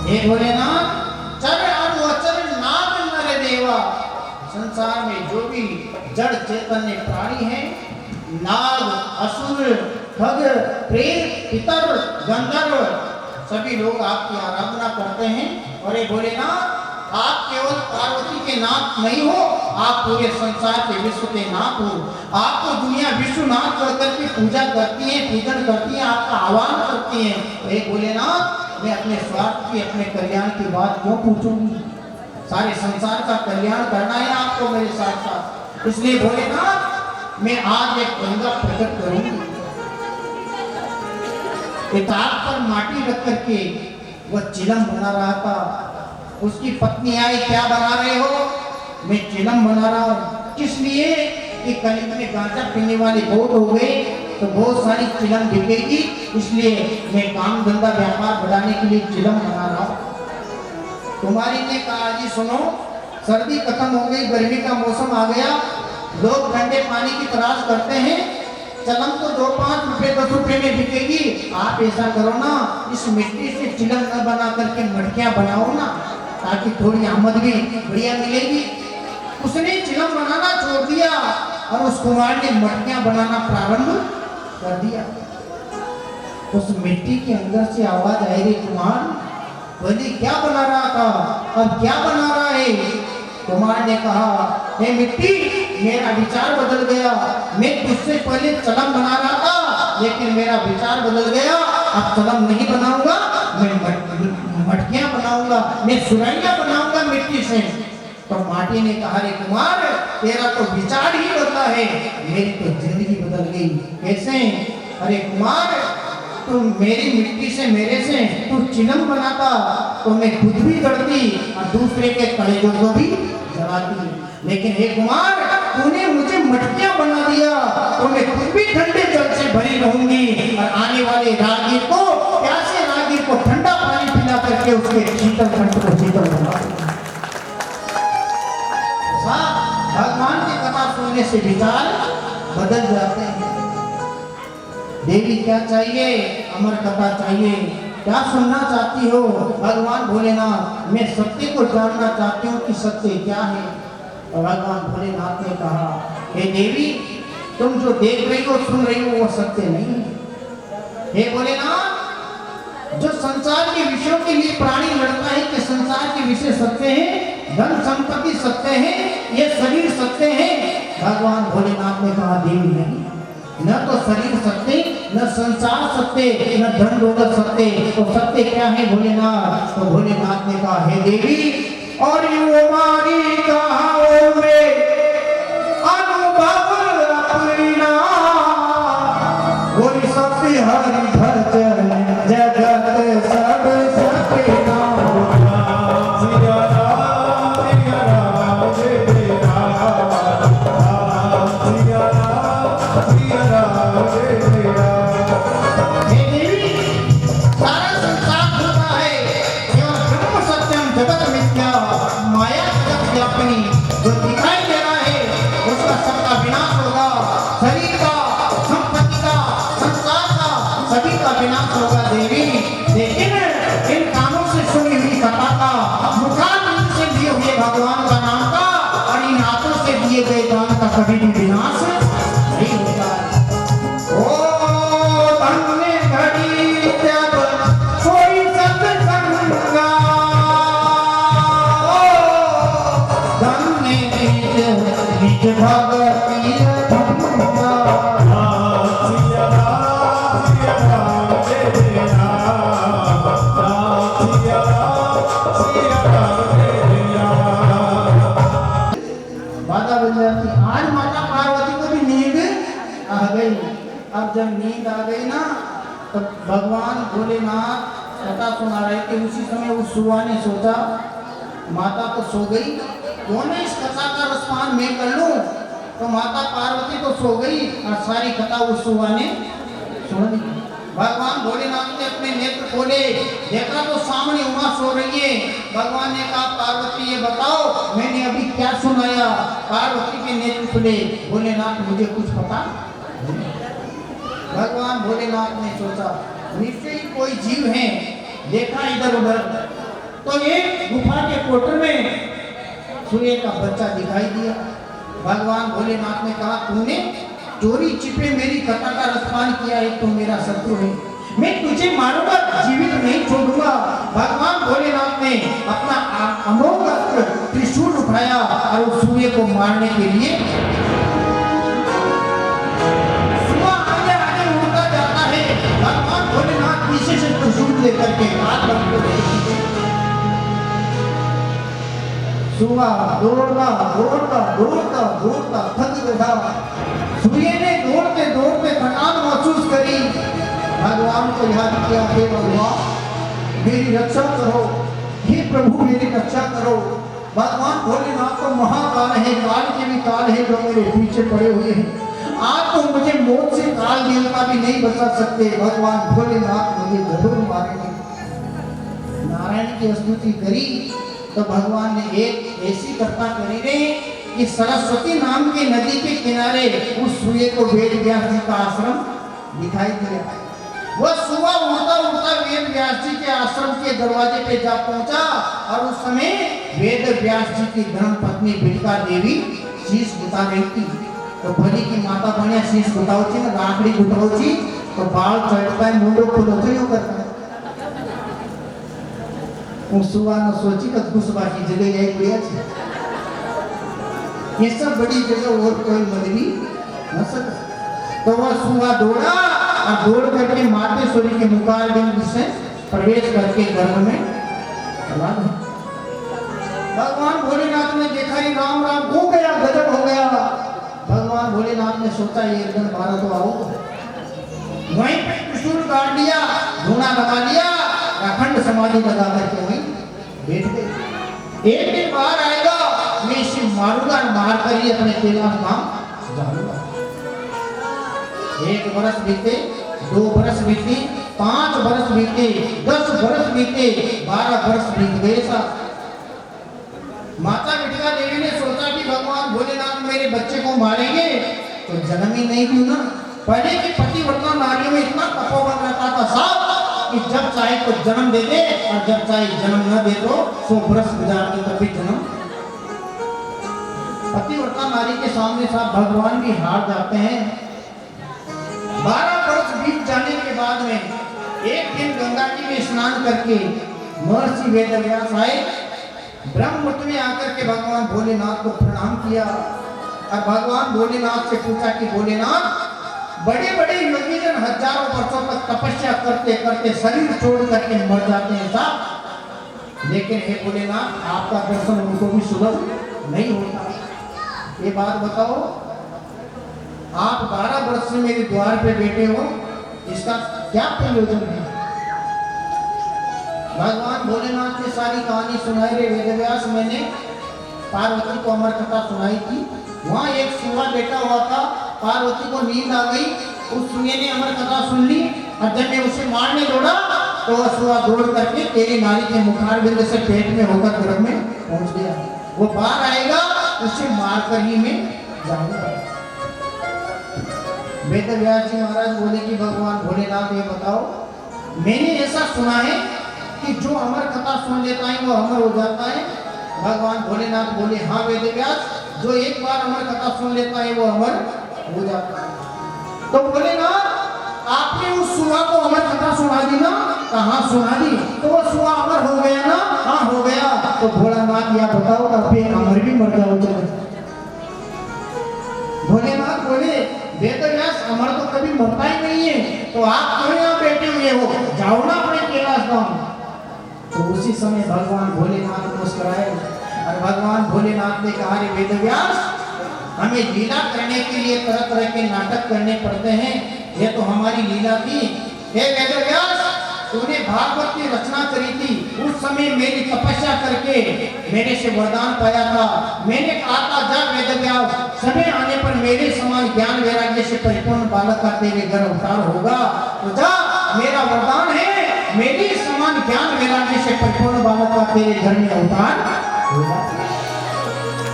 हे भोलेनाथ, चर और वचन नाम नर देवा। संसार में जो भी जड़ चैतन्य प्राणी हैं, नाग, असुर, खग, प्रेत, पितर, गंधर्व, सभी लोग आपकी आराधना करते हैं। और ये भोलेनाथ, आप केवल पार्वती के नाथ नहीं हो, आप पूरे संसार के विश्व के नाथ हो। आपको दुनिया विश्वनाथ कहकर के पूजा करती है, पूजन करती है, आपका आह्वान करती है। हे भोलेनाथ, मैं अपने स्वार्थ की, अपने कल्याण की बात क्यों पूछूंगी? सारे संसार का कल्याण करना है आपको मेरे साथ साथ। इसलिए भोलेनाथ, मैं आज एक गंगा प्रकट करूंगी। एक आग पर माटी रख करके वह चिलम बना रहा था। उसकी पत्नी आई, क्या बना रहे हो? मैं चिलम बना रहा हूँ। किस लिए? कि कलियुग में गांजा पीने वाले बहुत हो गए, तो बहुत सारी चिलम बिकेगी, इसलिए मैं काम धंधा व्यापार बढ़ाने के लिए चिलम बना रहा हूँ। कुमारी ने कहा, जी सुनो, सर्दी खत्म हो गई, गर्मी का मौसम आ गया, लोग ठंडे पानी की तलाश करते हैं, चलम तो 2-5 रुपए 10 रुपए में बिकेगी। आप ऐसा करो ना, इस मिट्टी से चिलम न बना करके मटकियां बनाओ ना, ताकि थोड़ी आमद भी बढ़िया मिलेगी। उसने चिलम बनाना छोड़ दिया और उस कुमार ने मटकियां बनाना प्रारंभ कर दिया। उस मिट्टी के अंदर से आवाज आई, रे कुमार, पहले क्या बना रहा था, अब क्या बना रहा है? कुमार ने कहा, हे मिट्टी, मेरा विचार बदल गया। मैं तुझसे पहले चलम बना रहा था, लेकिन मेरा विचार बदल गया। अब चलम नहीं बनाऊंगा, मैं मटकियां बनाऊंगा, मैं सुरैया बनाऊंगा मिट्टी से। तो माटी ने कहा, रे कुमार, तेरा तो विचार ही बदला है, मेरी तो जिंदगी बदल गई। कैसे? अरे कुमार, तुम मेरी मिट्टी से, मेरे से तू चिलम बनाता तो मैं खुद भी जड़ती और दूसरे के कलेजों को भी जलाती। लेकिन हे कुमार, तूने मुझे मटकियां बना दिया तो मैं खुद भी ठंडे जल से भरी रहूंगी और आने वाले राहगीर को, प्यासे राहगीर को ठंडा पानी पिला करके उसके शीतल कंठ को शीतल बना दूंगा। भगवान की कथा सुनने से विचार बदल जाते हैं। देवी क्या चाहिए? अमर कथा चाहिए। क्या सुनना चाहती हो? भगवान भोलेनाथ, मैं सत्य को जानना चाहती हूँ कि सत्य क्या है। और भगवान भोलेनाथ ने कहा, हे देवी, तुम जो देख रही हो, सुन रही हो, वो सत्य नहीं है। हे भोलेनाथ, जो संसार के विषयों के लिए प्राणी लड़ता है कि संसार के विषय सत्य है, धन संपत्ति सत्य है, ये शरीर सत्य है। भगवान भोलेनाथ ने कहा, देवी नहीं, न तो शरीर सत्य, न संसार सत्य, न धन दौलत सत्य। तो सत्य क्या है भोलेनाथ? तो भोलेनाथ ने कहा, हे देवी, और हमारी कहाओं में अनुभव अपना, बोली सत्य हरि भजन जगत सब सपना। सिया राम जय जय राम सिया राम जय जय राम। हे देवी, सारा संसार झूठा है, केवल ब्रह्म सत्यम जगत मिथ्या, माया जगत व्यापिनी। जो दिखाई दे रहा है उसका सबका विनाश होगा, शरीर का, संपत्ति का, संसार का, सभी का विनाश होगा देवी। लेकिन इन कानों से सुनी हुई कथा का, मुखारविंद से दिए हुए भगवान का नाम का और इन हाथों से दिए गए दान का कभी भी विनाश नहीं होता। ओ धन्य घड़ी जब कोई सत्संगा, धन्य निज भगति धन्या। सिया राम जय जय राम सिया राम जय जय राम। बाधा बन जाती। आज माता पार्वती को भी नींद आ गई। अब जब नींद आ गई ना, तो भगवान भोलेनाथ कथा सुना रहे थे। उसी समय उस सुआ ने सोचा, माता तो सो गई, क्यों ना इस कथा का रसपान मैं कर लूं। तो माता पार्वती तो सो गई और सारी कथा उस सुआ ने सुन ली। भगवान भोलेनाथ ने अपने नेत्र खोले, देखा तो सामने उमा सो रही है। भगवान ने कहा पार्वती ये बताओ मैंने अभी क्या सुनाया। पार्वती के नेत्र खुले, भोलेनाथ मुझे कुछ पता। भगवान भोलेनाथ ने सोचा निश्चय ही कोई जीव है, देखा इधर उधर तो एक गुफा के कोटर में सूर्य का बच्चा दिखाई दिया। भगवान भोलेनाथ ने कहा तूने चोरी छिपे मेरी कथा का रसपान किया है, तू मेरा शत्रु है, मैं तुझे मारूंगा, जीवित नहीं छोड़ूंगा। भगवान भोलेनाथ ने अपना अमोघ अस्त्र त्रिशूल उठाया और उस सूर्य को मारने के लिए आगे आगे उड़ता जाता है। भगवान भोलेनाथ पीछे से त्रिशूल लेकर के हाथ सुबह दौड़ता दौड़ता दौड़ता दौड़ता थक गया। सूर्य ने दौड़ते दौड़ते थकान महसूस करी। भगवान को याद किया, हे भगवान मेरी रक्षा करो, हे प्रभु मेरी रक्षा करो। भगवान भोलेनाथ तो महाकाल है, काल के भी काल है जो मेरे पीछे पड़े हुए हैं। आज तो मुझे मौत से काल देवता भी नहीं बचा सकते। भगवान भोलेनाथ मुझे जरूर मारेंगे। नारायण की स्तुति करी तो भगवान ने एक ऐसी कृपा करी रे कि सरस्वती नाम की नदी के किनारे उस सूर्य को वेद व्यास जी का आश्रम दिखाई दिया। वह सुबह उड़ता उड़ता वेद व्यास जी के आश्रम के दरवाजे पे जा पहुंचा और उस समय वेद व्यास जी की धर्म पत्नी बिटका देवी शीश गुता रही थी। तो भली की माता बने शीश गुतावची ना राखड़ी गुतावची तो बाल चढ़ता है, मुंडो खुलतो यूं करता है। सुबह न सोची कि घुसबा की जगह यही बढ़िया थी, ये सब बड़ी जगह और कोई मदनी न सकता। तो वह सुबह दौड़ा और दौड़ करके मातेश्वरी के मुखारबिंद से प्रवेश करके गर्भ में चला गया। भगवान भोलेनाथ ने देखा ही राम राम हो गया, गजब हो गया। भगवान भोलेनाथ ने सोचा ये एकदम भारत तो आओ, वहीं पे त्रिशूल काट लिया, धूना लगा लिया, अखंड समाधि लगा करके वहीं बैठ गए। एक दिन बाहर आएगा, मैं इसे मारूंगा, मार कर ही अपने कैलाश धाम जाऊंगा। 1 बरस बीते, 2 बरस बीते, 5 बरस बीते, 10 बरस बीते, 12 बरस बीत गए। माता बिटिका देवी ने सोचा कि भगवान भोलेनाथ मेरे बच्चे को मारेंगे तो जन्म ही नहीं दूं ना। पहले की पतिव्रता नारियों में इतना तपोबल रहता था साहब कि जब चाहे तो जन्म दे दे और जब चाहे जन्म न दे तो 100 बरस गुजार दे तभी जन्म। पतिव्रता नारी के सामने साहब भगवान भी हार जाते हैं। 12 बरस बीत जाने के बाद में एक दिन गंगा जी में स्नान करके महर्षि वेदव्यास आए। ब्रह्ममुहूर्त में आकर के भगवान भोलेनाथ को प्रणाम किया और भगवान भोलेनाथ से पूछा कि भोलेनाथ बड़े बड़े योगी जन हजारों वर्षों तक तपस्या करते करते शरीर छोड़ करके मर जाते हैं साहब, लेकिन हे भोलेनाथ आपका दर्शन उनको भी सुलभ नहीं होता। ये बात बताओ, आप 12 वर्ष से मेरे द्वार पे बैठे हो, इसका क्या प्रयोजन है? भगवान भोलेनाथ ने सारी कहानी सुनाई रे वेदव्यास। मैंने पार्वती को अमर कथा सुनाई थी, वहाँ एक सुआ बैठा हुआ था, पार्वती को नींद आ गई, उस सुए ने अमर कथा सुन ली और जब मैं उसे मारने दौड़ा तो वह सुआ दौड़ करके तेरी नारी के मुखारबिंद से पेट में होकर गर्भ में पहुंच गया। वो बाहर आएगा उसे मार कर ही मैं जाऊंगा। वेदव्यास जी महाराज बोले कि भगवान भोलेनाथ ये बताओ, मैंने ऐसा सुना है कि जो अमर कथा सुन लेता है वो अमर हो जाता है। भगवान भोलेनाथ बोले हाँ वेदव्यास, जो एक बार अमर कथा सुन लेता है वो अमर हो जाता है। तो भोलेनाथ आपने उस सुआ को अमर कथा सुना दी ना? कहाँ सुना दी? तो वो सुआ अमर हो गया ना? हाँ हो गया। तो भोलेनाथ या बताओ कभी अमर भी मर जाओ। भोलेनाथ बोले वेदव्यास अमर तो कभी मरता ही नहीं है, तो आप क्यों यहाँ बैठे हुए हो, जाओ ना अपने कैलाश धाम। तो उसी समय भगवान भोलेनाथ मुस्कुराए और भगवान भोलेनाथ ने कहा रे वेदव्यास, हमें लीला करने के लिए तरह तरह के नाटक करने पड़ते हैं, ये तो हमारी लीला थी। हे वेदव्यास, तूने भागवत की रचना करी थी, उस समय मेरी तपस्या करके मेरे से वरदान पाया था। मैंने कहा था जा वेदव्यास, समय आने पर मेरे समान ज्ञान वैराग्य से परिपूर्ण बालक का तेरे घर अवतार होगा, तो जा मेरा वरदान है, मेरी समान ज्ञान मिलाने से परिपूर्ण बालक का तेरे घर में अवतार होगा।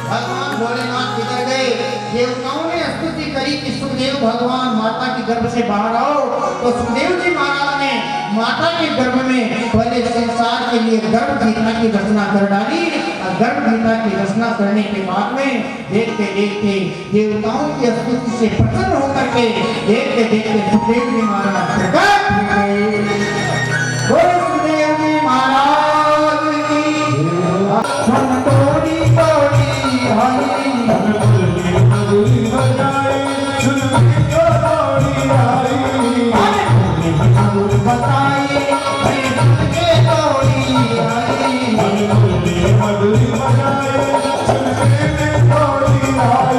भगवान भोलेनाथ किधर गए? देवताओं ने स्तुति करी कि सुखदेव भगवान माता के गर्भ से बाहर आओ, तो सुखदेव जी महाराज ने माता के गर्भ में पहले संसार के लिए गर्भ गीता की रचना कर डाली, और गर्भ गीता की रचना करने के बाद में देखते देखते देवताओं की स्तुति से प्रसन्न होकर के देखते देखते सुखदेव जी महाराज प्रकट हो गए। बोलो सुखदेव जी महाराज की तोड़ी तोड़ी हरी मधुरी बजाए सुन के दौड़ी आई बताई के दौड़ी आई मधुरी बजाए सुन के दौड़ी आई